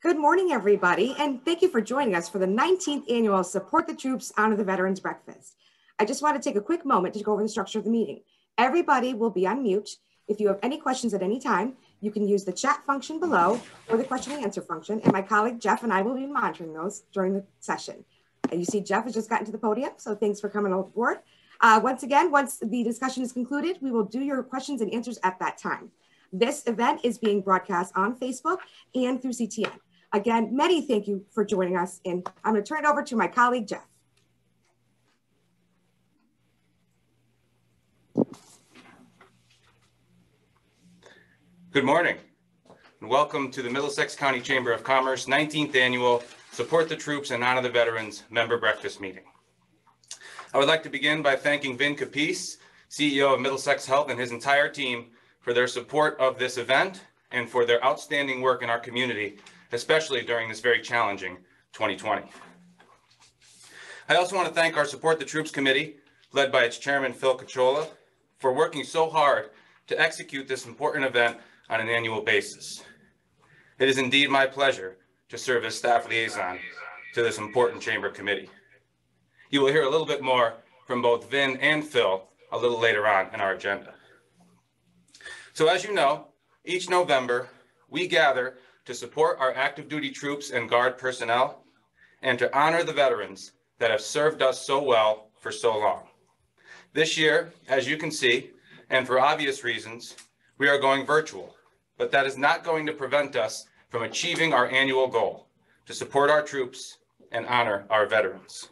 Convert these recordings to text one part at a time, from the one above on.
Good morning, everybody, and thank you for joining us for the 19th annual Support the Troops, Honor the Veterans Breakfast. I just want to take a quick moment to go over the structure of the meeting. Everybody will be on mute. If you have any questions at any time, you can use the chat function below or the question and answer function, and my colleague Jeff and I will be monitoring those during the session. And you see Jeff has just gotten to the podium, so thanks for coming on board. Once again, once the discussion is concluded, we will do your questions and answers at that time. This event is being broadcast on Facebook and through CTN. Again, many thank you for joining us, and I'm going to turn it over to my colleague, Jeff. Good morning, and welcome to the Middlesex County Chamber of Commerce 19th Annual Support the Troops and Honor the Veterans Member Breakfast Meeting. I would like to begin by thanking Vin Capice, CEO of Middlesex Health, and his entire team for their support of this event and for their outstanding work in our community, especially during this very challenging 2020. I also want to thank our Support the Troops Committee, led by its chairman, Phil Cacciola, for working so hard to execute this important event on an annual basis. It is indeed my pleasure to serve as staff liaison to this important chamber committee. You will hear a little bit more from both Vin and Phil a little later on in our agenda. So as you know, each November, we gather to support our active duty troops and Guard personnel, and to honor the veterans that have served us so well for so long. This year, as you can see, and for obvious reasons, we are going virtual, but that is not going to prevent us from achieving our annual goal, to support our troops and honor our veterans.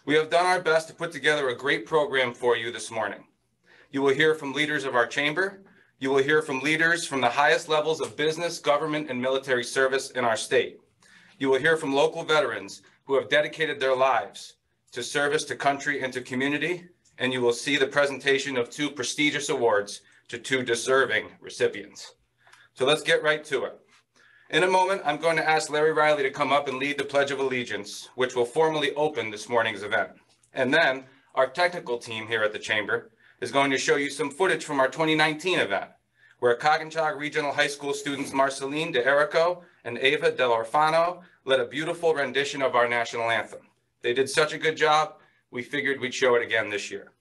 We have done our best to put together a great program for you this morning. You will hear from leaders of our chamber. You will hear from leaders from the highest levels of business, government, and military service in our state. You will hear from local veterans who have dedicated their lives to service to country and to community, and you will see the presentation of two prestigious awards to two deserving recipients. So let's get right to it. In a moment, I'm going to ask Larry Riley to come up and lead the Pledge of Allegiance, which will formally open this morning's event. And then our technical team here at the Chamber is going to show you some footage from our 2019 event, where Coggins Regional High School students Marceline De Erico and Ava Del Orfano led a beautiful rendition of our national anthem. They did such a good job, we figured we'd show it again this year.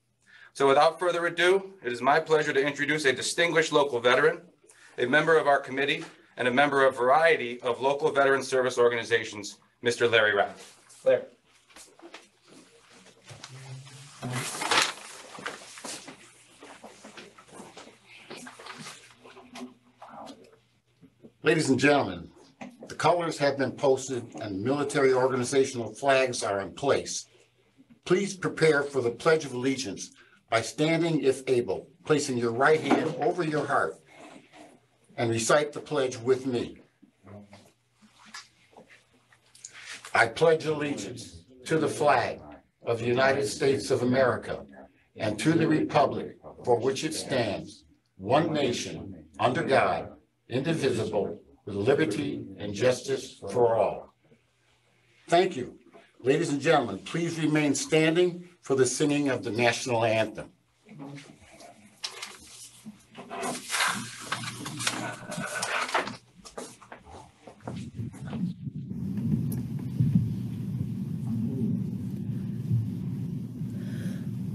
So without further ado, it is my pleasure to introduce a distinguished local veteran, a member of our committee, and a member of a variety of local veteran service organizations, Mr. Larry Riley. Larry. Ladies and gentlemen, the colors have been posted and military organizational flags are in place. Please prepare for the Pledge of Allegiance by standing if able, placing your right hand over your heart, and recite the pledge with me. I pledge allegiance to the flag of the United States of America and to the republic for which it stands, one nation, under God, indivisible, with liberty and justice for all. Thank you. Ladies and gentlemen, please remain standing for the singing of the national anthem.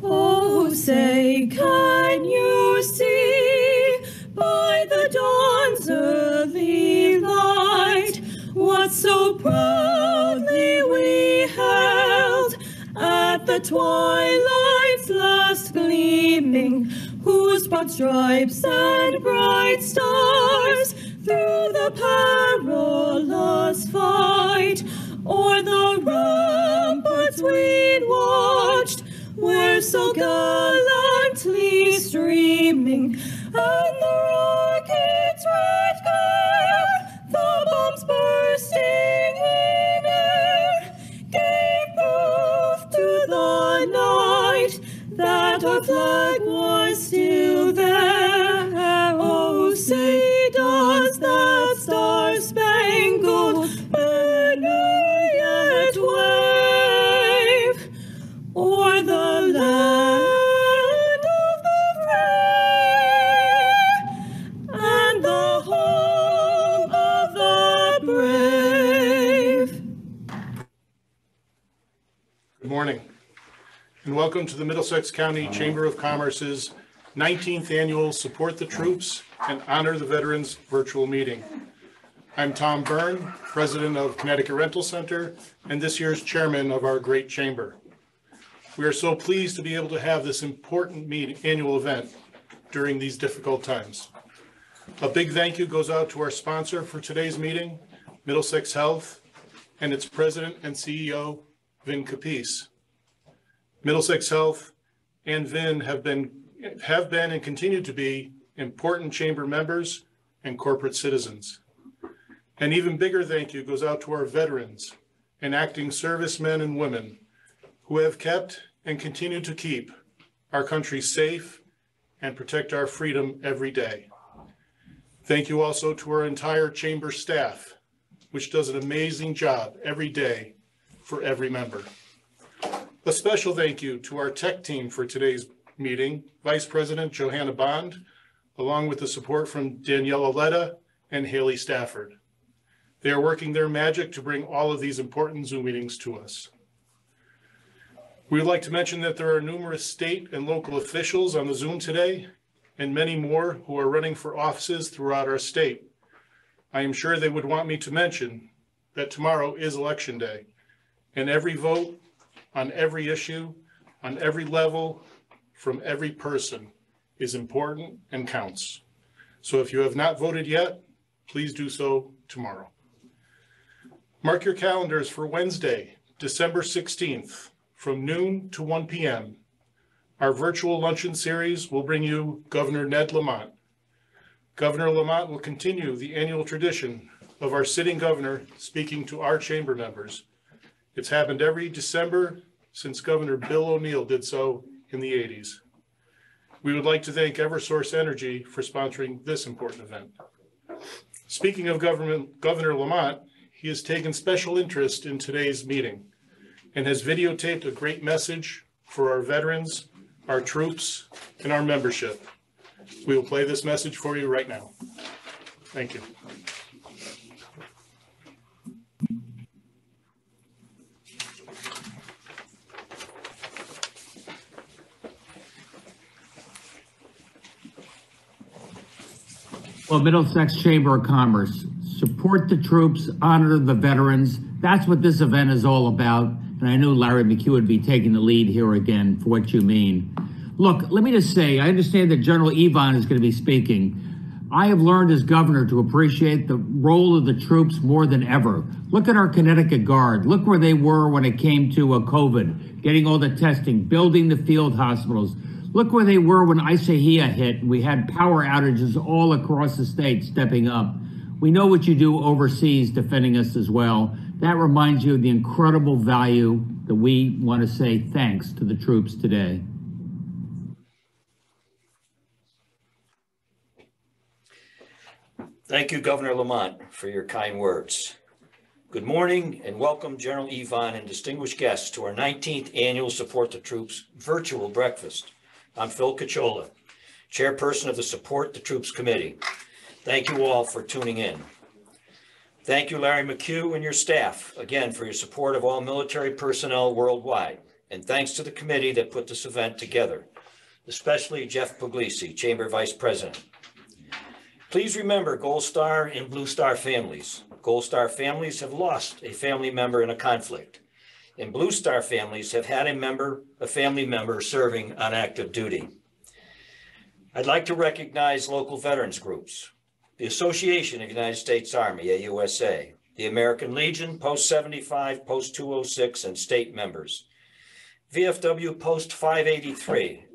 Oh, say, can you see by the dawn's early light what so proudly we held at the twilight's last gleaming, whose broad stripes and bright stars through the perilous fight o'er the ramparts we'd watched were so gallantly streaming, and the rocket's red glare, the bombs bursting in air, gave proof to the night that our flag was still there. Oh, say does that star morning, and welcome to the Middlesex County Chamber of Commerce's 19th annual Support the Troops and Honor the Veterans virtual meeting. I'm Tom Byrne, president of Connecticut Rental Center, and this year's chairman of our great chamber. We are so pleased to be able to have this important annual event during these difficult times. A big thank you goes out to our sponsor for today's meeting, Middlesex Health, and its president and CEO, Vin Capice. Middlesex Health and Vin have been and continue to be important chamber members and corporate citizens. An even bigger thank you goes out to our veterans and acting servicemen and women who have kept and continue to keep our country safe and protect our freedom every day. Thank you also to our entire chamber staff, which does an amazing job every day for every member. A special thank you to our tech team for today's meeting, Vice President Johanna Bond, along with the support from Daniela Letta and Haley Stafford. They are working their magic to bring all of these important Zoom meetings to us. We would like to mention that there are numerous state and local officials on the Zoom today, and many more who are running for offices throughout our state. I am sure they would want me to mention that tomorrow is Election Day, and every vote on every issue, on every level, from every person is important and counts. So if you have not voted yet, please do so tomorrow. Mark your calendars for Wednesday, December 16th, from noon to 1 p.m. Our virtual luncheon series will bring you Governor Ned Lamont. Governor Lamont will continue the annual tradition of our sitting governor speaking to our chamber members. It's happened every December since Governor Bill O'Neill did so in the 80s. We would like to thank Eversource Energy for sponsoring this important event. Speaking of Governor Lamont, he has taken special interest in today's meeting and has videotaped a great message for our veterans, our troops, and our membership. We will play this message for you right now. Thank you. Well, Middlesex Chamber of Commerce, support the troops, honor the veterans. That's what this event is all about. And I knew Larry McHugh would be taking the lead here again for what you mean. Look, let me just say, I understand that General Ivonne is going to be speaking. I have learned as governor to appreciate the role of the troops more than ever. Look at our Connecticut Guard. Look where they were when it came to COVID, getting all the testing, building the field hospitals. Look where they were when Isaiah hit. We had power outages all across the state stepping up. We know what you do overseas defending us as well. That reminds you of the incredible value that we want to say thanks to the troops today. Thank you, Governor Lamont, for your kind words. Good morning and welcome General Ivonne and distinguished guests to our 19th annual Support the Troops virtual breakfast. I'm Phil Cacciola, chairperson of the Support the Troops Committee. Thank you all for tuning in. Thank you, Larry McHugh and your staff, again, for your support of all military personnel worldwide. And thanks to the committee that put this event together, especially Jeff Puglisi, Chamber Vice President. Please remember Gold Star and Blue Star families. Gold Star families have lost a family member in a conflict, and Blue Star families have had a family member serving on active duty. I'd like to recognize local veterans groups, the Association of United States Army, AUSA, the American Legion, Post 75, Post 206, and state members, VFW Post 583,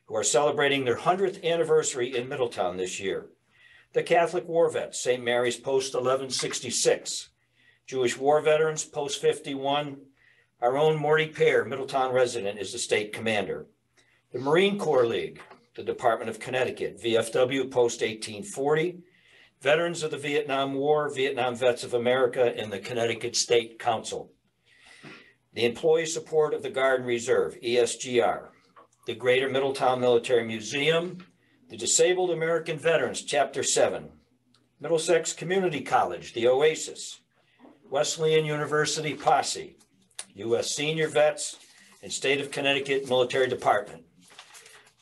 who are celebrating their 100th anniversary in Middletown this year, the Catholic War Vets, St. Mary's Post 1166, Jewish War Veterans Post 51, our own Morty Pear, Middletown resident, is the state commander, the Marine Corps League, the Department of Connecticut, VFW Post 1840, Veterans of the Vietnam War, Vietnam Vets of America, and the Connecticut State Council. The Employee Support of the Guard and Reserve, ESGR, the Greater Middletown Military Museum, the Disabled American Veterans, Chapter 7, Middlesex Community College, the Oasis, Wesleyan University Posse, U.S. Senior Vets, and State of Connecticut Military Department,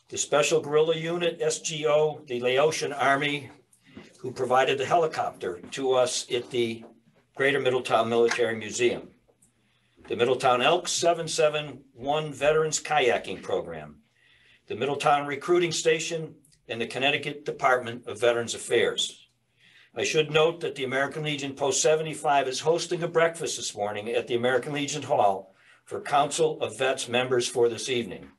the Special Guerrilla Unit, SGO, the Laotian Army, who provided the helicopter to us at the Greater Middletown Military Museum, the Middletown Elks 771 Veterans Kayaking Program, the Middletown Recruiting Station, and the Connecticut Department of Veterans Affairs. I should note that the American Legion Post 75 is hosting a breakfast this morning at the American Legion Hall for Council of Vets members for this meeting.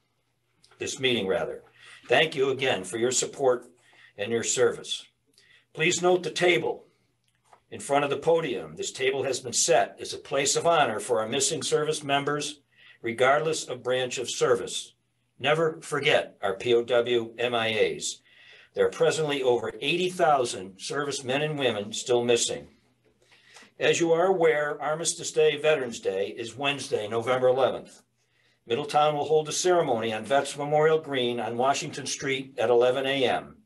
Thank you again for your support and your service. Please note the table in front of the podium. This table has been set as a place of honor for our missing service members, regardless of branch of service. Never forget our POW MIAs. There are presently over 80,000 servicemen and women still missing. As you are aware, Armistice Day, Veterans Day is Wednesday, November 11th. Middletown will hold a ceremony on Vets Memorial Green on Washington Street at 11 a.m.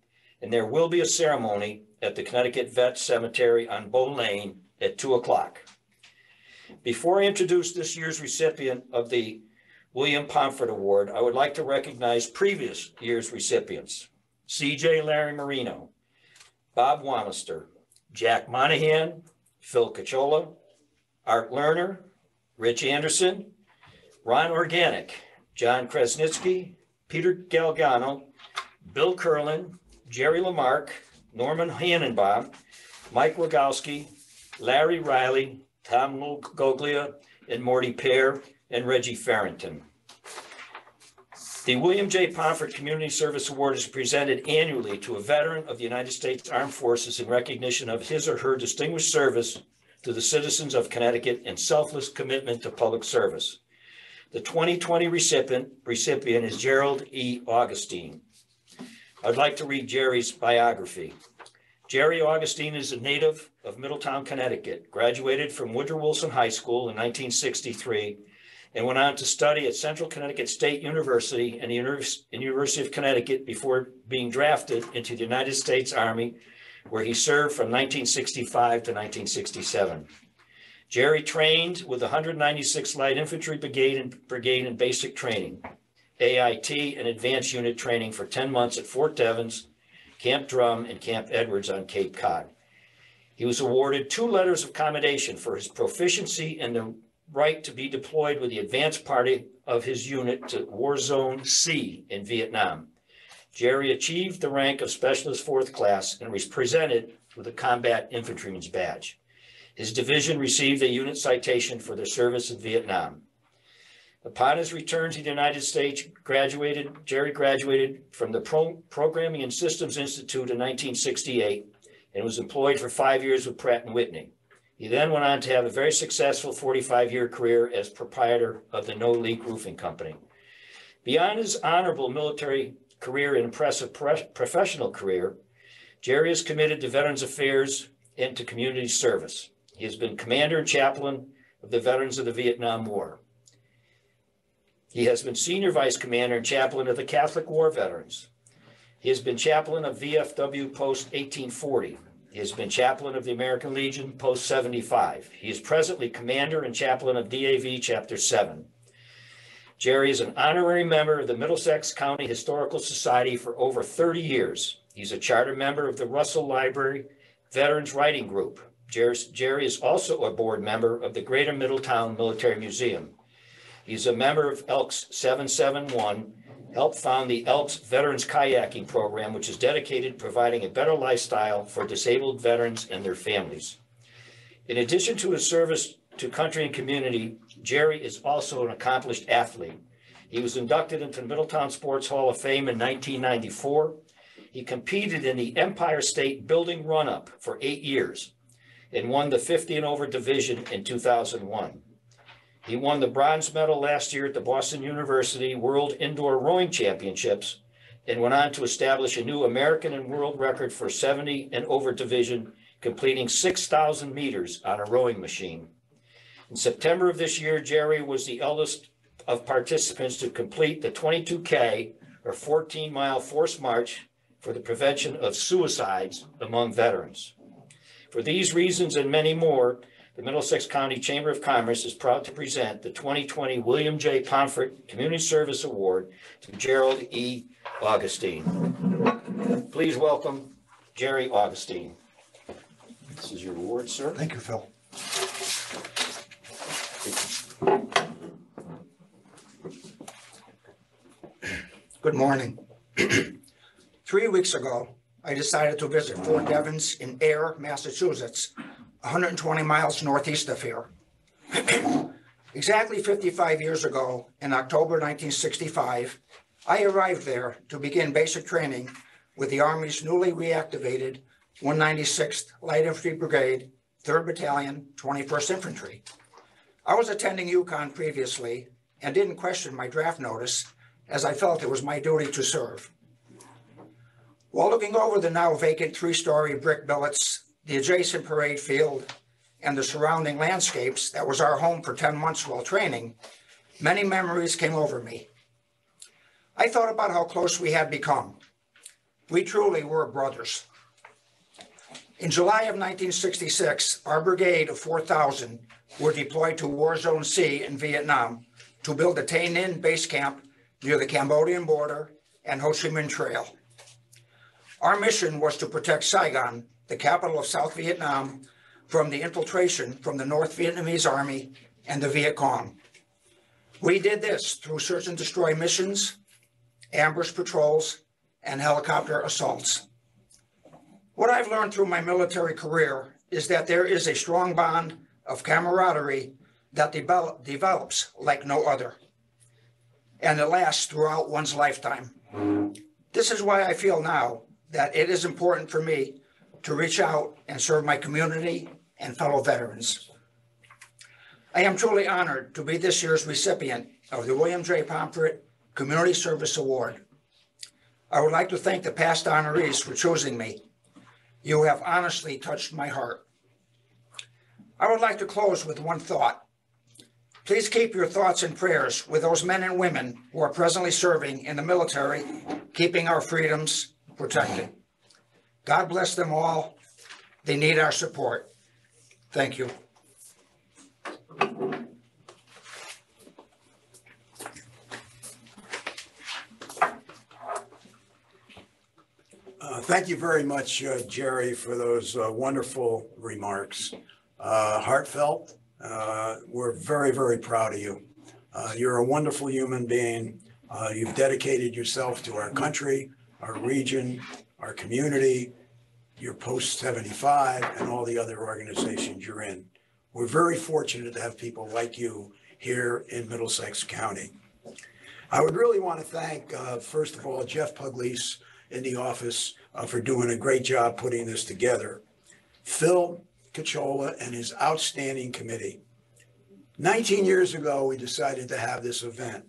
And there will be a ceremony at the Connecticut Vets Cemetery on Bow Lane at 2 o'clock. Before I introduce this year's recipient of the William Pomfret Award, I would like to recognize previous year's recipients: C.J. Larry Marino, Bob Wamister, Jack Monahan, Phil Cacciola, Art Lerner, Rich Anderson, Ron Organic, John Kresnitsky, Peter Galgano, Bill Curlin, Jerry Lamarck, Norman Hannenbaum, Mike Rogowski, Larry Riley, Tom Goglia, and Morty Pear, and Reggie Farrington. The William J. Pomfret Community Service Award is presented annually to a veteran of the United States Armed Forces in recognition of his or her distinguished service to the citizens of Connecticut and selfless commitment to public service. The 2020 recipient is Gerald E. Augustine. I'd like to read Jerry's biography. Jerry Augustine is a native of Middletown, Connecticut, graduated from Woodrow Wilson High School in 1963, and went on to study at Central Connecticut State University and the University of Connecticut before being drafted into the United States Army, where he served from 1965 to 1967. Jerry trained with the 196th Light Infantry Brigade in basic training, AIT, and advanced unit training for 10 months at Fort Devens, Camp Drum, and Camp Edwards on Cape Cod. He was awarded 2 letters of commendation for his proficiency and the right to be deployed with the advanced party of his unit to War Zone C in Vietnam. Jerry achieved the rank of Specialist 4th Class and was presented with a Combat Infantryman's Badge. His division received a unit citation for their service in Vietnam. Upon his return to the United States, Jerry graduated from the Programming and Systems Institute in 1968 and was employed for 5 years with Pratt & Whitney. He then went on to have a very successful 45-year career as proprietor of the No Leak Roofing Company. Beyond his honorable military career and impressive professional career, Jerry is committed to Veterans Affairs and to community service. He has been commander and chaplain of the veterans of the Vietnam War. He has been senior vice commander and chaplain of the Catholic War veterans. He has been chaplain of VFW Post 1840. He has been chaplain of the American Legion Post 75. He is presently commander and chaplain of DAV Chapter 7. Jerry is an honorary member of the Middlesex County Historical Society for over 30 years. He's a charter member of the Russell Library Veterans Writing Group. Jerry is also a board member of the Greater Middletown Military Museum. He's a member of Elks 771, helped found the Elks Veterans Kayaking Program, which is dedicated to providing a better lifestyle for disabled veterans and their families. In addition to his service to country and community, Jerry is also an accomplished athlete. He was inducted into the Middletown Sports Hall of Fame in 1994. He competed in the Empire State Building Run-Up for 8 years and won the 50 and over division in 2001. He won the bronze medal last year at the Boston University World Indoor Rowing Championships and went on to establish a new American and world record for 70 and over division, completing 6,000 meters on a rowing machine. In September of this year, Jerry was the eldest of participants to complete the 22K or 14-mile forced march for the prevention of suicides among veterans. For these reasons and many more, the Middlesex County Chamber of Commerce is proud to present the 2020 William J. Pomfret Community Service Award to Gerald E. Augustine. Please welcome Jerry Augustine. This is your award, sir. Thank you, Phil. Good morning. 3 weeks ago, I decided to visit Fort Devens in Ayer, Massachusetts, 120 miles northeast of here. Exactly 55 years ago, in October 1965, I arrived there to begin basic training with the Army's newly reactivated 196th Light Infantry Brigade, 3rd Battalion, 21st Infantry. I was attending Yukon previously and didn't question my draft notice, as I felt it was my duty to serve. While looking over the now vacant 3-story brick billets, the adjacent parade field, and the surrounding landscapes that was our home for 10 months while training, many memories came over me. I thought about how close we had become. We truly were brothers. In July of 1966, our brigade of 4,000 were deployed to War Zone C in Vietnam to build a Tay Ninh base camp near the Cambodian border and Ho Chi Minh Trail. Our mission was to protect Saigon, the capital of South Vietnam, from the infiltration from the North Vietnamese Army and the Viet Cong. We did this through search and destroy missions, ambush patrols, and helicopter assaults. What I've learned through my military career is that there is a strong bond of camaraderie that develops like no other, and it lasts throughout one's lifetime. This is why I feel now that it is important for me to reach out and serve my community and fellow veterans. I am truly honored to be this year's recipient of the William J. Pomfret Community Service Award. I would like to thank the past honorees for choosing me. You have honestly touched my heart. I would like to close with one thought. Please keep your thoughts and prayers with those men and women who are presently serving in the military, keeping our freedoms protected. God bless them all. They need our support. Thank you. Thank you very much, Jerry, for those wonderful remarks. Heartfelt. We're very, very proud of you. You're a wonderful human being. You've dedicated yourself to our country, our region, our community, your post 75, and all the other organizations you're in. We're very fortunate to have people like you here in Middlesex County. I would really want to thank, first of all, Jeff Pugliese in the office for doing a great job putting this together. Phil Cacciola and his outstanding committee. 19 years ago, we decided to have this event.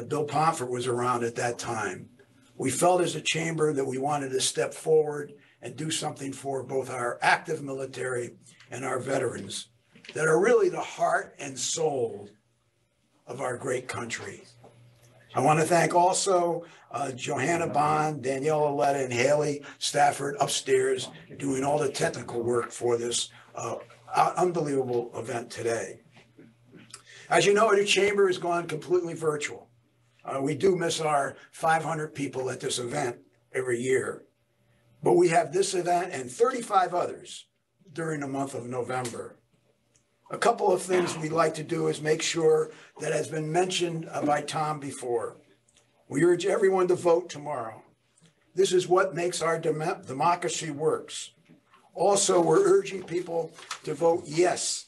Bill Pomfret was around at that time. We felt as a chamber that we wanted to step forward and do something for both our active military and our veterans that are really the heart and soul of our great country. I want to thank also Johanna Bond, Danielle Aletta, and Haley Stafford upstairs doing all the technical work for this unbelievable event today. As you know, the chamber has gone completely virtual. We do miss our 500 people at this event every year, but we have this event and 35 others during the month of November. A couple of things we'd like to do is make sure that has been mentioned by Tom before. We urge everyone to vote tomorrow. This is what makes our democracy works. Also, we're urging people to vote yes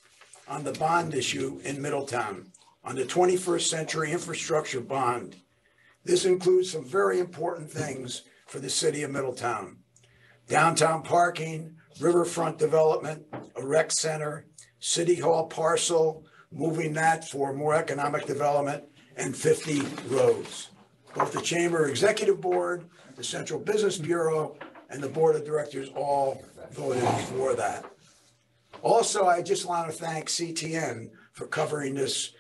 on the bond issue in Middletown, on the 21st Century Infrastructure Bond. This includes some very important things for the city of Middletown. Downtown parking, riverfront development, a rec center, City Hall parcel, moving that for more economic development, and 50 roads. Both the Chamber Executive Board, the Central Business Bureau, and the Board of Directors all voted for that. Also, I just want to thank CTN for covering this,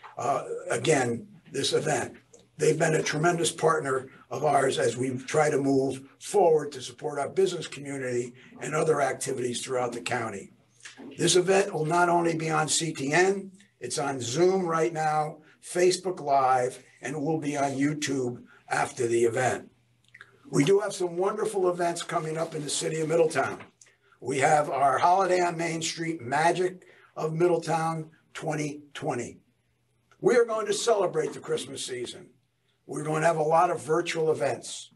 again, this event. They've been a tremendous partner of ours as we try to move forward to support our business community and other activities throughout the county. This event will not only be on CTN, it's on Zoom right now, Facebook Live, and will be on YouTube after the event. We do have some wonderful events coming up in the city of Middletown. We have our Holiday on Main Street Magic of Middletown 2020. We are going to celebrate the Christmas season. We're going to have a lot of virtual events.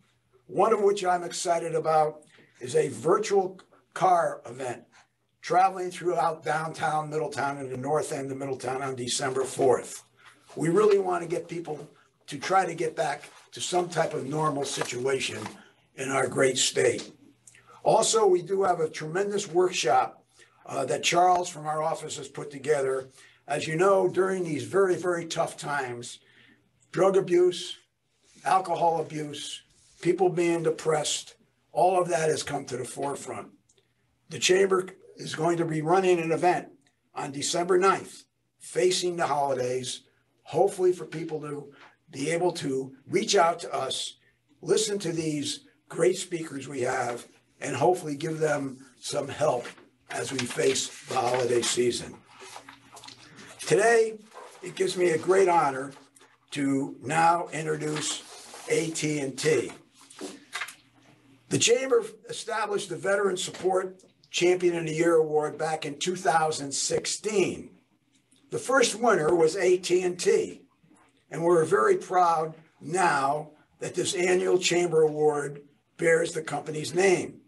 One of which I'm excited about is a virtual car event traveling throughout downtown Middletown and the north end of Middletown on December 4th. We really want to get people to try to get back to some type of normal situation in our great state. Also, we do have a tremendous workshop that Charles from our office has put together. As you know, during these very, very tough times, drug abuse, alcohol abuse, people being depressed, all of that has come to the forefront. The Chamber is going to be running an event on December 9th, facing the holidays, hopefully for people to be able to reach out to us, listen to these great speakers we have, and hopefully give them some help as we face the holiday season. Today, it gives me a great honor to now introduce AT&T. The Chamber established the Veteran Support Champion of the Year Award back in 2016. The first winner was AT&T, and we're very proud now that this annual Chamber Award bears the company's name.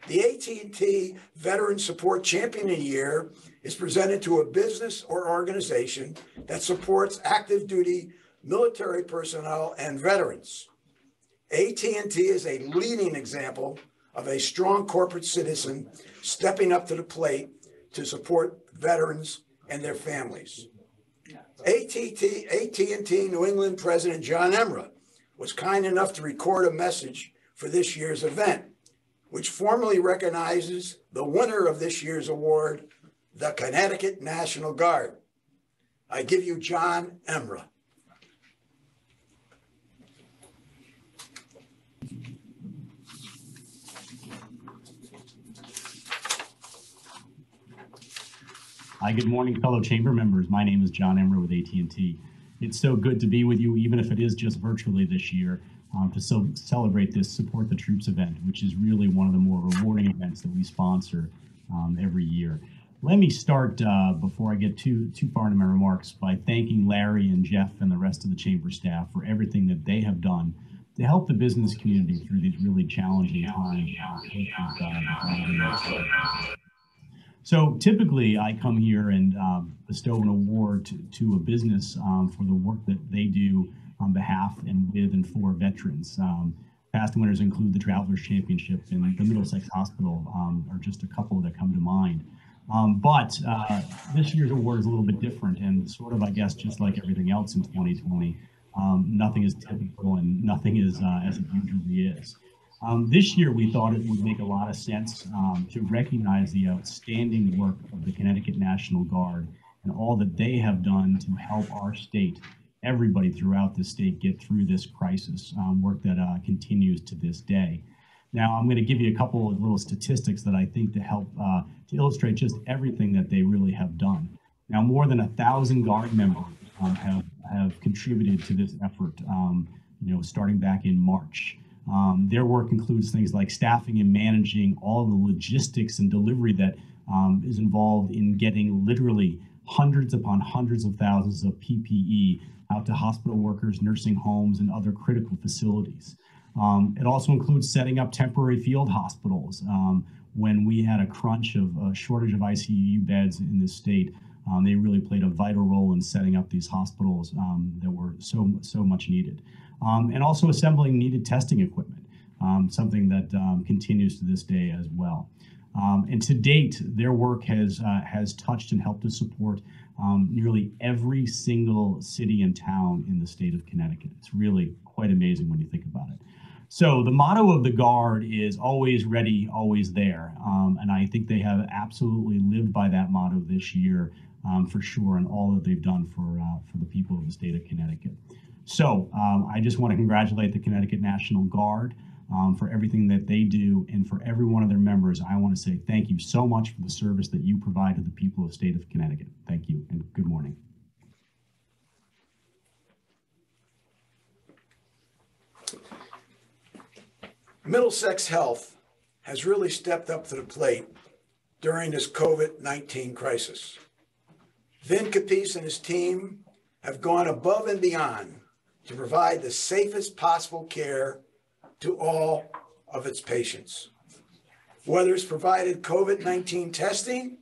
The AT&T Veteran Support Champion of the Year is presented to a business or organization that supports active duty military personnel and veterans. AT&T is a leading example of a strong corporate citizen stepping up to the plate to support veterans and their families. AT&T New England President John Emra was kind enough to record a message for this year's event, which formally recognizes the winner of this year's award, the Connecticut National Guard. I give you John Emra. Hi, good morning, fellow chamber members. My name is John Emra with AT&T. It's so good to be with you, even if it is just virtually this year, to celebrate this Support the Troops event, which is really one of the more rewarding events that we sponsor every year. Let me start, before I get too far into my remarks, by thanking Larry and Jeff and the rest of the chamber staff for everything that they have done to help the business community through these really challenging times. So typically I come here and bestow an award to a business for the work that they do on behalf and with and for veterans. Past winners include the Travelers Championship and the Middlesex Hospital are just a couple that come to mind. But this year's award is a little bit different and sort of, I guess, just like everything else in 2020, nothing is typical and nothing is as it usually is. This year, we thought it would make a lot of sense to recognize the outstanding work of the Connecticut National Guard and all that they have done to help our state, everybody throughout the state, get through this crisis, work that continues to this day. Now, I'm going to give you a couple of little statistics that I think to help to illustrate just everything that they really have done. Now, more than 1,000 Guard members have contributed to this effort, starting back in March. Their work includes things like staffing and managing all the logistics and delivery that is involved in getting literally hundreds upon hundreds of thousands of PPE out to hospital workers, nursing homes, and other critical facilities. It also includes setting up temporary field hospitals. When we had a crunch of a shortage of ICU beds in this state, they really played a vital role in setting up these hospitals that were so much needed. And also assembling needed testing equipment, something that continues to this day as well. And to date, their work has touched and helped to support nearly every single city and town in the state of Connecticut. It's really quite amazing when you think about it. So the motto of the Guard is always ready, always there. And I think they have absolutely lived by that motto this year for sure, and all that they've done for the people of the state of Connecticut. So I just want to congratulate the Connecticut National Guard. for everything that they do. And for every one of their members, I want to say thank you so much for the service that you provide to the people of the state of Connecticut. Thank you and good morning. Middlesex Health has really stepped up to the plate during this COVID-19 crisis. Vin Capice and his team have gone above and beyond to provide the safest possible care to all of its patients. Whether it's provided COVID-19 testing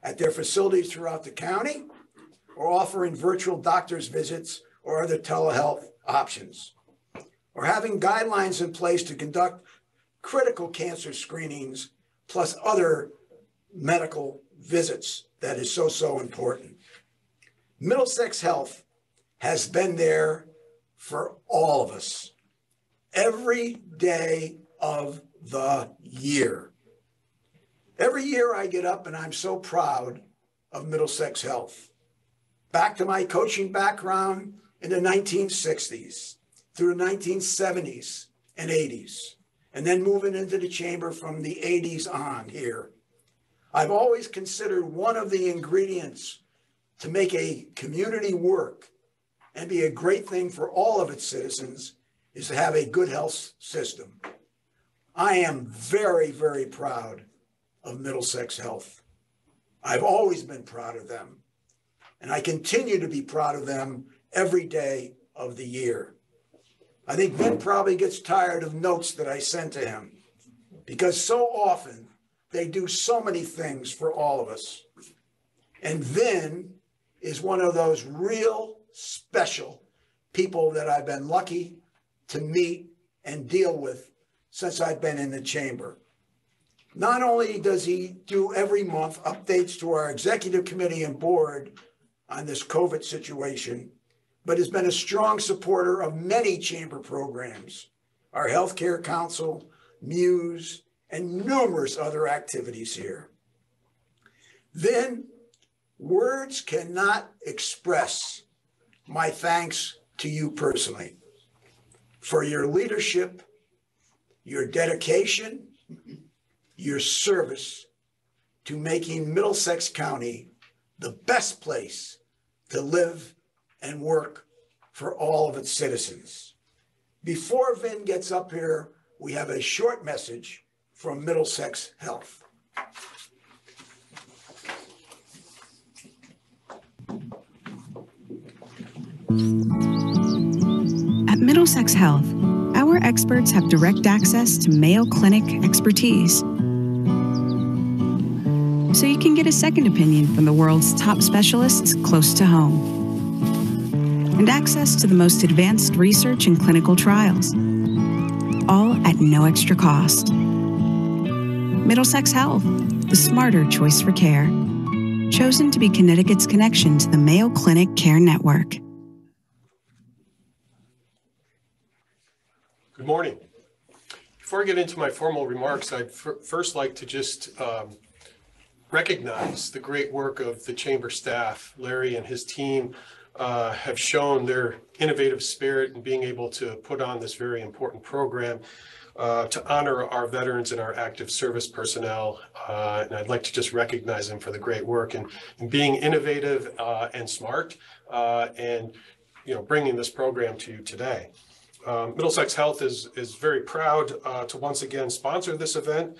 at their facilities throughout the county or offering virtual doctor's visits or other telehealth options, or having guidelines in place to conduct critical cancer screenings plus other medical visits that is so important. Middlesex Health has been there for all of us every day of the year. Every year I get up and I'm so proud of Middlesex Health. Back to my coaching background in the 1960s, through the 1970s and 80s, and then moving into the chamber from the 80s on here. I've always considered one of the ingredients to make a community work and be a great thing for all of its citizens is to have a good health system. I am very, very proud of Middlesex Health. I've always been proud of them, and I continue to be proud of them every day of the year. I think Vin probably gets tired of notes that I send to him because so often they do so many things for all of us. And Vin is one of those real special people that I've been lucky to meet and deal with since I've been in the chamber. Not only does he do every month updates to our executive committee and board on this COVID situation, but has been a strong supporter of many chamber programs, our healthcare council, Muse, and numerous other activities here. Then, words cannot express my thanks to you personally for your leadership, your dedication, your service to making Middlesex County the best place to live and work for all of its citizens. Before Vin gets up here, we have a short message from Middlesex Health. At Middlesex Health, our experts have direct access to Mayo Clinic expertise. So you can get a second opinion from the world's top specialists close to home. And access to the most advanced research and clinical trials, all at no extra cost. Middlesex Health, the smarter choice for care. Chosen to be Connecticut's connection to the Mayo Clinic Care Network. Good morning. Before I get into my formal remarks, I'd first like to just recognize the great work of the chamber staff. Larry and his team have shown their innovative spirit in being able to put on this very important program to honor our veterans and our active service personnel. And I'd like to just recognize them for the great work and being innovative and smart and bringing this program to you today. Middlesex Health is very proud to once again sponsor this event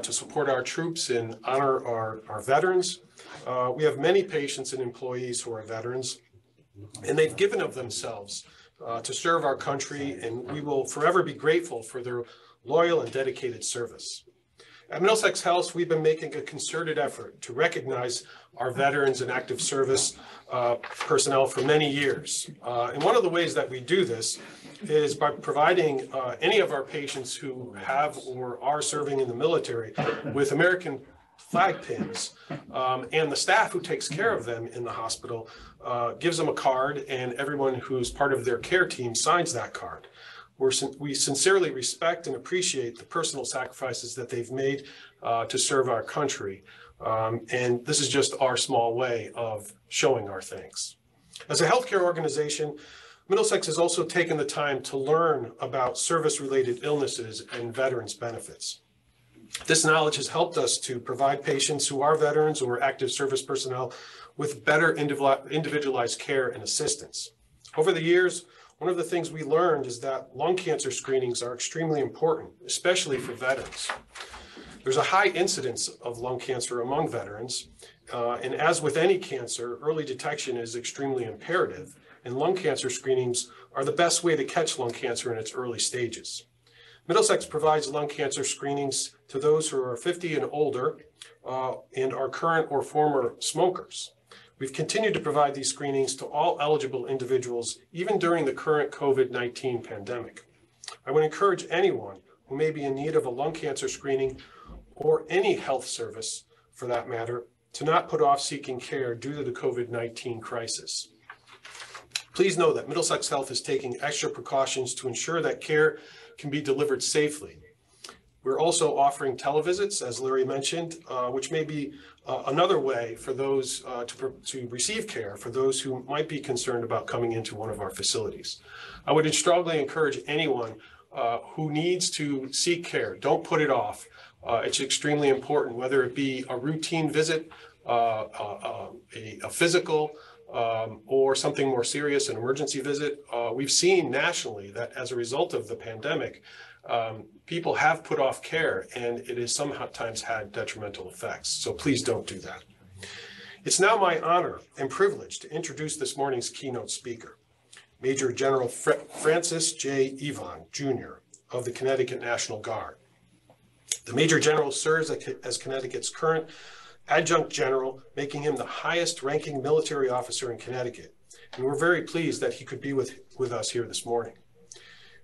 to support our troops and honor our veterans. We have many patients and employees who are veterans, and they've given of themselves to serve our country, and we will forever be grateful for their loyal and dedicated service. At Middlesex Health, we've been making a concerted effort to recognize our veterans and active service personnel for many years. And one of the ways that we do this is by providing any of our patients who have or are serving in the military with American flag pins, and the staff who takes care of them in the hospital gives them a card, and everyone who's part of their care team signs that card. We sincerely respect and appreciate the personal sacrifices that they've made to serve our country. And this is just our small way of showing our thanks. As a healthcare organization, Middlesex has also taken the time to learn about service-related illnesses and veterans benefits. This knowledge has helped us to provide patients who are veterans or active service personnel with better individualized care and assistance. Over the years, one of the things we learned is that lung cancer screenings are extremely important, especially for veterans. There's a high incidence of lung cancer among veterans, and as with any cancer, early detection is extremely imperative, and lung cancer screenings are the best way to catch lung cancer in its early stages. Middlesex provides lung cancer screenings to those who are 50 and older and are current or former smokers. We've continued to provide these screenings to all eligible individuals, even during the current COVID-19 pandemic. I would encourage anyone who may be in need of a lung cancer screening or any health service, for that matter, to not put off seeking care due to the COVID-19 crisis. Please know that Middlesex Health is taking extra precautions to ensure that care can be delivered safely. We're also offering televisits, as Larry mentioned, which may be another way for those to receive care for those who might be concerned about coming into one of our facilities. I would strongly encourage anyone who needs to seek care, don't put it off. It's extremely important, whether it be a routine visit, a physical, or something more serious, an emergency visit. We've seen nationally that as a result of the pandemic, people have put off care, and it has sometimes had detrimental effects. So please don't do that. It's now my honor and privilege to introduce this morning's keynote speaker, Major General Francis J. Ivonne, Jr. of the Connecticut National Guard. The Major General serves as Connecticut's current adjunct general, making him the highest ranking military officer in Connecticut. And we're very pleased that he could be with us here this morning.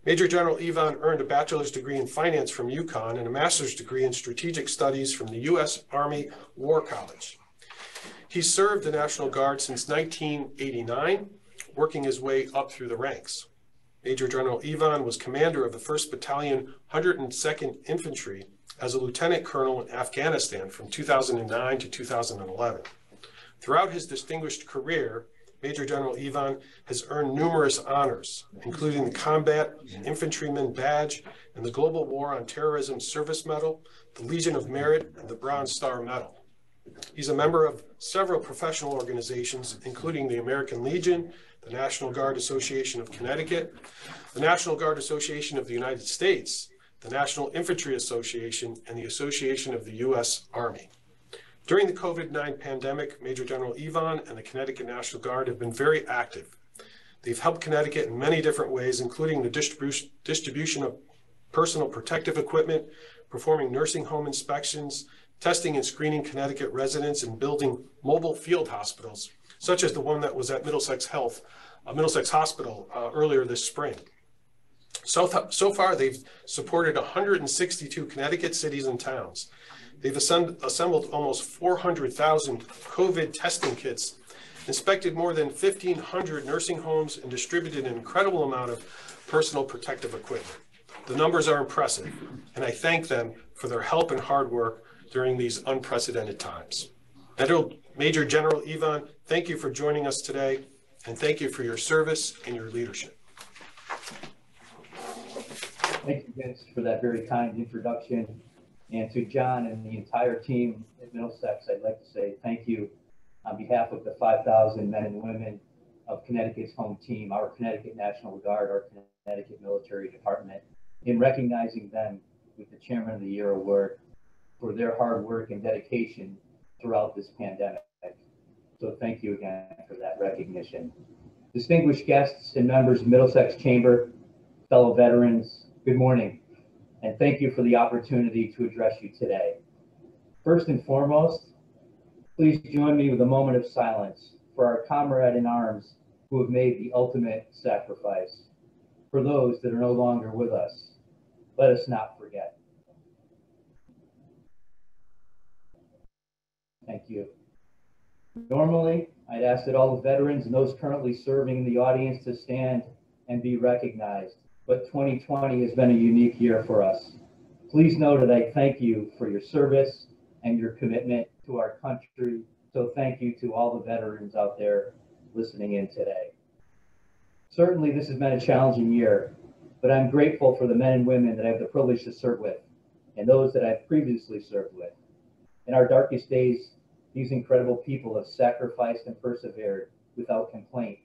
Major General Ivonne earned a bachelor's degree in finance from UConn and a master's degree in strategic studies from the U.S. Army War College. He served the National Guard since 1989, working his way up through the ranks. Major General Ivonne was commander of the 1st Battalion, 102nd Infantry as a lieutenant colonel in Afghanistan from 2009 to 2011. Throughout his distinguished career, Major General Ivonne has earned numerous honors, including the Combat Infantryman Badge and the Global War on Terrorism Service Medal, the Legion of Merit, and the Bronze Star Medal. He's a member of several professional organizations, including the American Legion, the National Guard Association of Connecticut, the National Guard Association of the United States, the National Infantry Association, and the Association of the U.S. Army. During the COVID-19 pandemic, Major General Ivonne and the Connecticut National Guard have been very active. They've helped Connecticut in many different ways, including the distribution of personal protective equipment, performing nursing home inspections, testing and screening Connecticut residents, and building mobile field hospitals, such as the one that was at Middlesex Health, Middlesex Hospital earlier this spring. So far, they've supported 162 Connecticut cities and towns. They've assembled almost 400,000 COVID testing kits, inspected more than 1,500 nursing homes, and distributed an incredible amount of personal protective equipment. The numbers are impressive, and I thank them for their help and hard work during these unprecedented times. Major General Ivonne, thank you for joining us today, and thank you for your service and your leadership. Thank you, Vince, for that very kind introduction. And to John and the entire team at Middlesex, I'd like to say thank you on behalf of the 5,000 men and women of Connecticut's home team, our Connecticut National Guard, our Connecticut Military Department, in recognizing them with the Chairman of the Year Award for their hard work and dedication throughout this pandemic. So thank you again for that recognition. Distinguished guests and members of Middlesex Chamber, fellow veterans, good morning, and thank you for the opportunity to address you today. First and foremost, please join me with a moment of silence for our comrade in arms who have made the ultimate sacrifice. For those that are no longer with us, let us not forget. Thank you. Normally, I'd ask that all the veterans and those currently serving in the audience to stand and be recognized, but 2020 has been a unique year for us. Please know that I thank you for your service and your commitment to our country. So thank you to all the veterans out there listening in today. Certainly, this has been a challenging year, but I'm grateful for the men and women that I have the privilege to serve with and those that I've previously served with. In our darkest days, these incredible people have sacrificed and persevered without complaint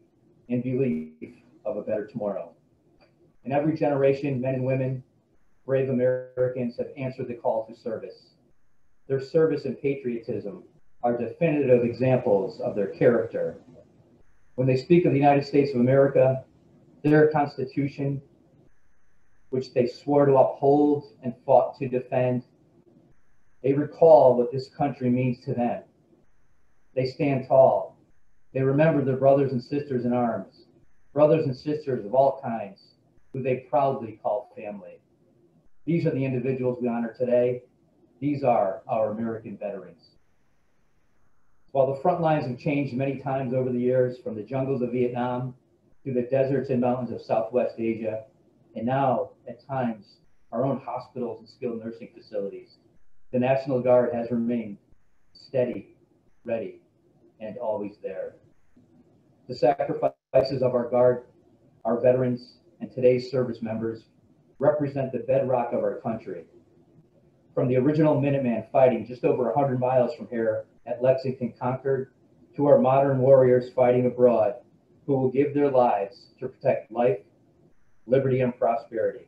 in belief of a better tomorrow. In every generation, men and women, brave Americans, have answered the call to service. Their service and patriotism are definitive examples of their character. When they speak of the United States of America, their Constitution, which they swore to uphold and fought to defend, they recall what this country means to them. They stand tall. They remember their brothers and sisters in arms, brothers and sisters of all kinds, who they proudly call family. These are the individuals we honor today. These are our American veterans. While the front lines have changed many times over the years, from the jungles of Vietnam to the deserts and mountains of Southwest Asia, and now, at times, our own hospitals and skilled nursing facilities, the National Guard has remained steady, ready, and always there. The sacrifices of our Guard, our veterans, and today's service members represent the bedrock of our country. From the original Minuteman fighting just over 100 miles from here at Lexington, Concord, to our modern warriors fighting abroad, who will give their lives to protect life, liberty, and prosperity.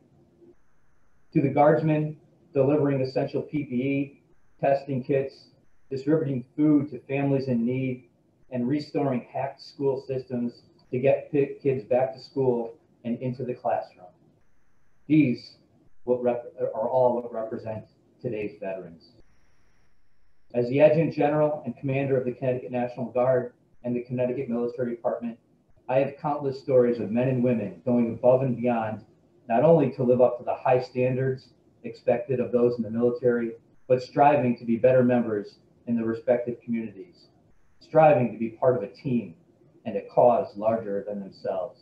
To the Guardsmen delivering essential PPE, testing kits, distributing food to families in need, and restoring hacked school systems to get kids back to school and into the classroom. These are all what represent today's veterans. As the Adjutant General and Commander of the Connecticut National Guard and the Connecticut Military Department, I have countless stories of men and women going above and beyond, not only to live up to the high standards expected of those in the military, but striving to be better members in their respective communities, striving to be part of a team and a cause larger than themselves.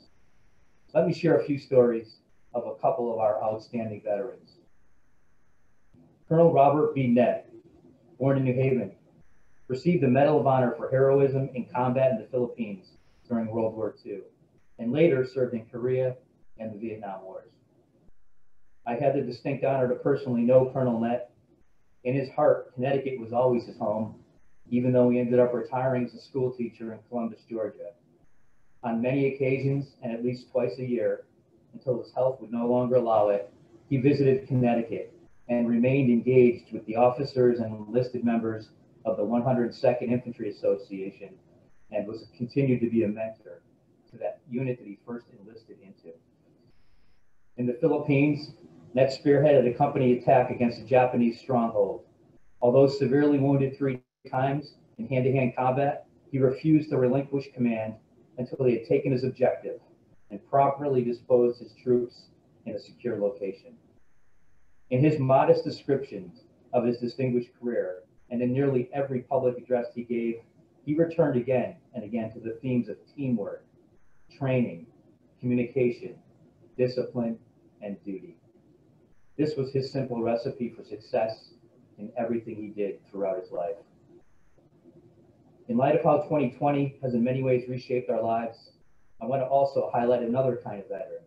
Let me share a few stories of a couple of our outstanding veterans. Colonel Robert B Ned, born in New Haven, received the Medal of Honor for heroism in combat in the Philippines during World War II, and later served in Korea and the Vietnam Wars. I had the distinct honor to personally know Colonel Ned. In his heart, Connecticut was always his home, even though he ended up retiring as a school teacher in Columbus, Georgia. On many occasions, and at least twice a year, until his health would no longer allow it, he visited Connecticut and remained engaged with the officers and enlisted members of the 102nd Infantry Association, and was continued to be a mentor to that unit that he first enlisted into. In the Philippines, Ned spearheaded a company attack against a Japanese stronghold. Although severely wounded 3 times in hand-to-hand combat, he refused to relinquish command until he had taken his objective and properly disposed his troops in a secure location. In his modest descriptions of his distinguished career, and in nearly every public address he gave, he returned again and again to the themes of teamwork, training, communication, discipline, and duty. This was his simple recipe for success in everything he did throughout his life. In light of how 2020 has in many ways reshaped our lives, I want to also highlight another kind of veteran,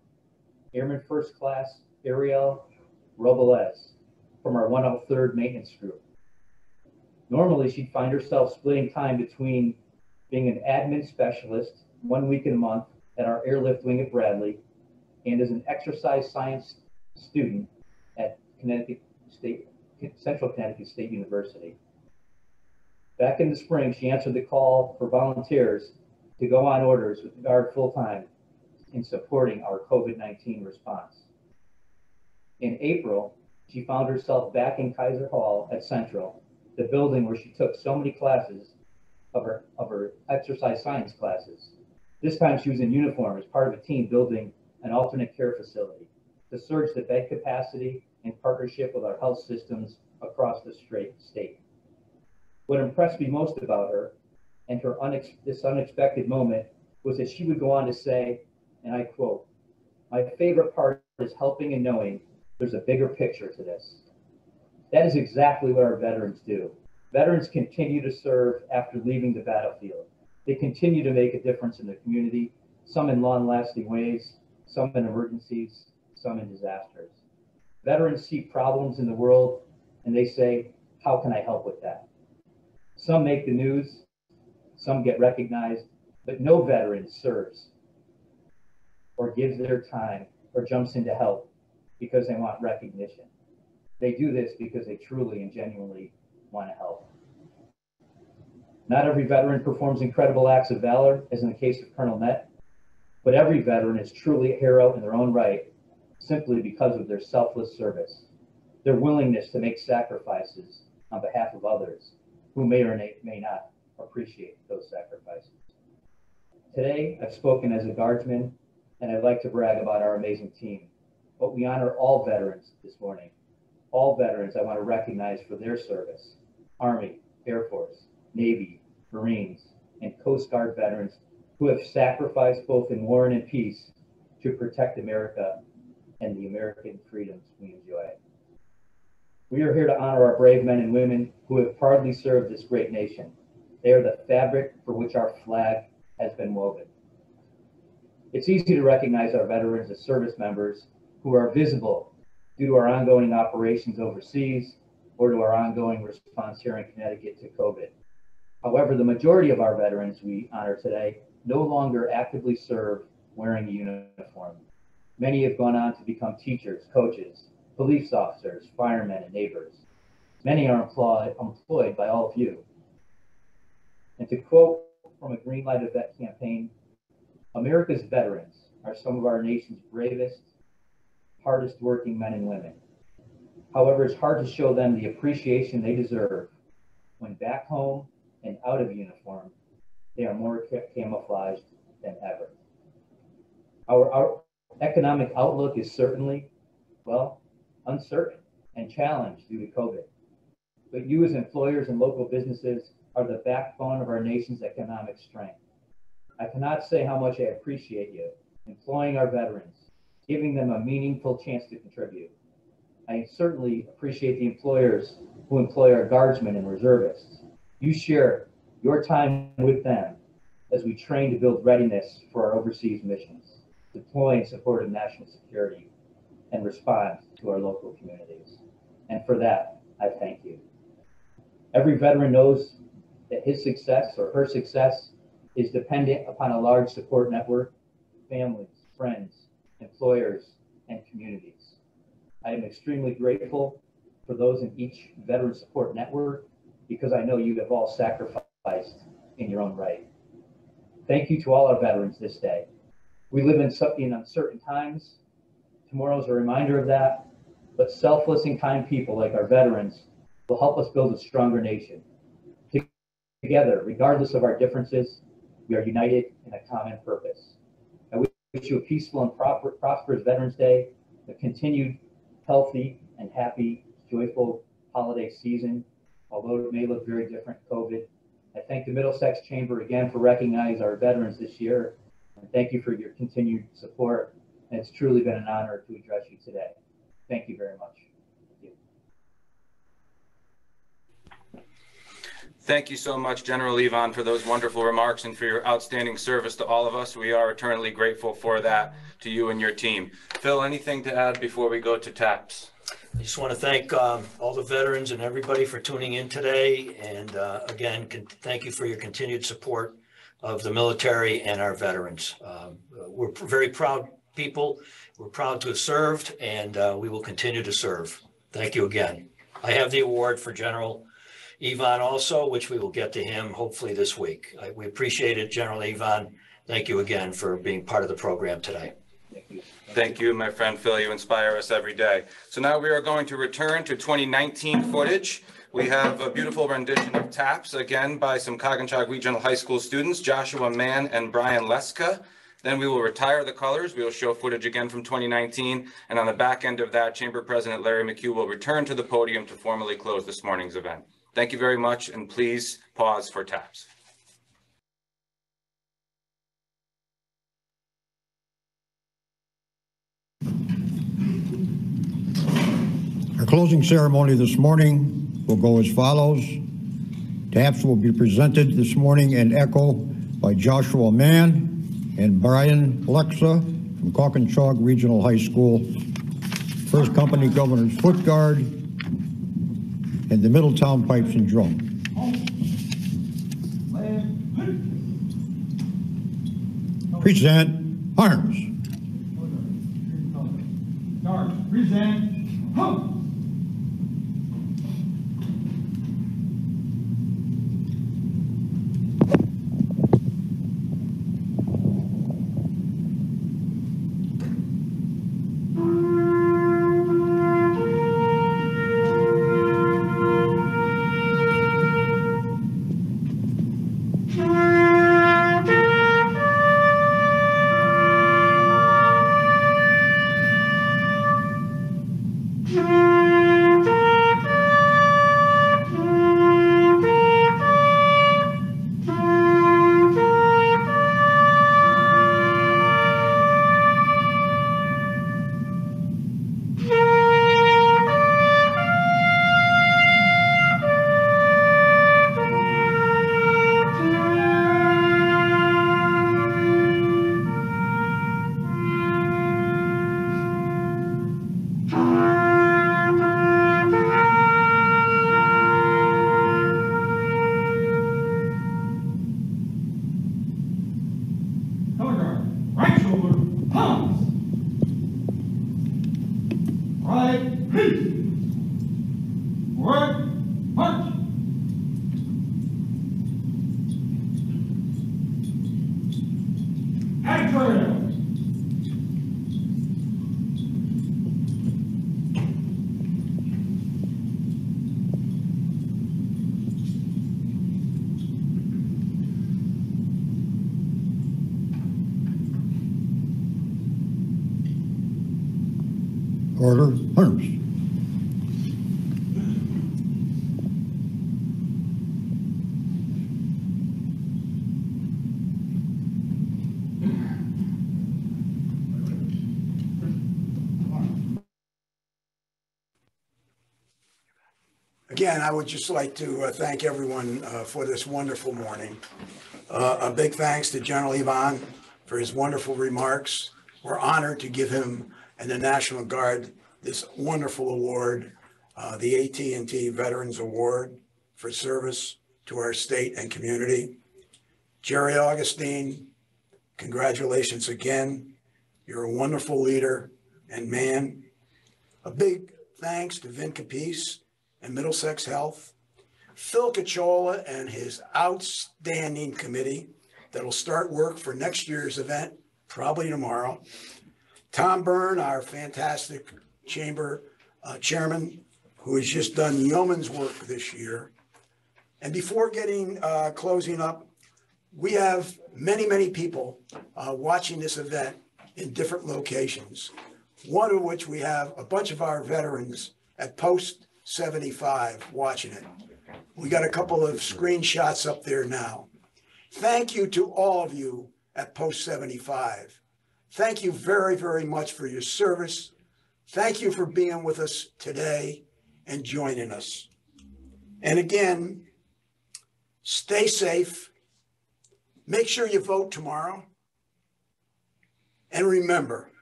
Airman First Class Ariel Robles from our 103rd Maintenance Group. Normally, she'd find herself splitting time between being an admin specialist 1 week in a month at our airlift wing at Bradley, and as an exercise science student at Central Connecticut State University. Back in the spring, she answered the call for volunteers to go on orders with the Guard full-time in supporting our COVID-19 response. In April, she found herself back in Kaiser Hall at Central, the building where she took so many classes of her exercise science classes. This time she was in uniform as part of a team building an alternate care facility to surge the bed capacity in partnership with our health systems across the state. What impressed me most about her and this unexpected moment was that she would go on to say, and I quote, "My favorite part is helping and knowing there's a bigger picture to this." That is exactly what our veterans do. Veterans continue to serve after leaving the battlefield. They continue to make a difference in their community, some in long-lasting ways, some in emergencies, some in disasters. Veterans see problems in the world and they say, how can I help with that? Some make the news, some get recognized, but no veteran serves or gives their time or jumps in to help because they want recognition. They do this because they truly and genuinely want to help. Not every veteran performs incredible acts of valor, as in the case of Colonel Ned, but every veteran is truly a hero in their own right, simply because of their selfless service, their willingness to make sacrifices on behalf of others who may or may not appreciate those sacrifices. Today, I've spoken as a guardsman, and I'd like to brag about our amazing team. But we honor all veterans this morning. All veterans I want to recognize for their service: Army, Air Force, Navy, Marines, and Coast Guard veterans who have sacrificed both in war and in peace to protect America and the American freedoms we enjoy. We are here to honor our brave men and women who have proudly served this great nation. They are the fabric for which our flag has been woven. It's easy to recognize our veterans as service members who are visible due to our ongoing operations overseas or to our ongoing response here in Connecticut to COVID. However, the majority of our veterans we honor today no longer actively serve wearing a uniform. Many have gone on to become teachers, coaches, police officers, firemen, and neighbors. Many are employed by all of you. And to quote from a Green Light of Vet campaign, America's veterans are some of our nation's bravest, hardest working men and women. However, it's hard to show them the appreciation they deserve when back home and out of uniform, they are more camouflaged than ever. Our economic outlook is certainly, well, uncertain and challenged due to COVID. But you as employers and local businesses are the backbone of our nation's economic strength. I cannot say how much I appreciate you employing our veterans, giving them a meaningful chance to contribute. I certainly appreciate the employers who employ our guardsmen and reservists. You share your time with them as we train to build readiness for our overseas missions, deploy in support of national security, and respond to our local communities. And for that, I thank you. Every veteran knows that his success or her success is dependent upon a large support network, families, friends, employers, and communities. I am extremely grateful for those in each veteran support network because I know you have all sacrificed in your own right. Thank you to all our veterans this day. We live in uncertain times. Tomorrow's a reminder of that, but selfless and kind people like our veterans will help us build a stronger nation. Together, regardless of our differences, we are united in a common purpose. I wish you a peaceful and prosperous Veterans Day, a continued healthy and happy, joyful holiday season, although it may look very different COVID. I thank the Middlesex Chamber again for recognizing our veterans this year, and thank you for your continued support. And it's truly been an honor to address you today. Thank you very much. Thank you so much, General Ivonne, for those wonderful remarks and for your outstanding service to all of us. We are eternally grateful for that to you and your team. Phil, anything to add before we go to TAPS? I just want to thank all the veterans and everybody for tuning in today. And again, thank you for your continued support of the military and our veterans. We're very proud people. We're proud to have served, and we will continue to serve. Thank you again. I have the award for General Ivonne also, which we will get to him hopefully this week. We appreciate it, General Ivonne. Thank you again for being part of the program today. Thank you, my friend Phil. You inspire us every day. So now we are going to return to 2019 footage. We have a beautiful rendition of TAPS, again by some Coggins Regional High School students, Joshua Mann and Brian Leska. Then we will retire the colors. We will show footage again from 2019. And on the back end of that, Chamber President Larry McHugh will return to the podium to formally close this morning's event. Thank you very much, and please pause for TAPS. Our closing ceremony this morning will go as follows. TAPS will be presented this morning in echo by Joshua Mann and Brian Lexa from Cawkinshaw Regional High School, First Company Governor's Foot Guard, and the Middletown Pipes and Drum. Present arms. Present home. Order, arms. Again, I would just like to thank everyone for this wonderful morning. A big thanks to General Ivonne for his wonderful remarks. We're honored to give him and the National Guard this wonderful award, the AT&T Veterans Award for service to our state and community. Jerry Augustine, congratulations again. You're a wonderful leader and man. A big thanks to Vin Capice and Middlesex Health, Phil Cacciola and his outstanding committee that will start work for next year's event, probably tomorrow. Tom Byrne, our fantastic chamber chairman, who has just done yeoman's work this year. And before closing up, we have many, many people watching this event in different locations, one of which we have a bunch of our veterans at Post 75 watching it. We got a couple of screenshots up there now. Thank you to all of you at Post 75. Thank you very, very much for your service. Thank you for being with us today and joining us. And again, stay safe. Make sure you vote tomorrow. And remember,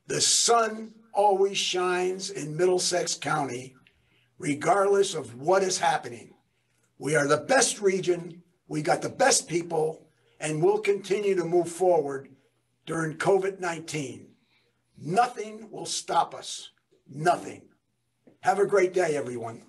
the sun always shines in Middlesex County, regardless of what is happening. We are the best region, we got the best people, and we'll continue to move forward during COVID-19. Nothing will stop us, nothing. Have a great day, everyone.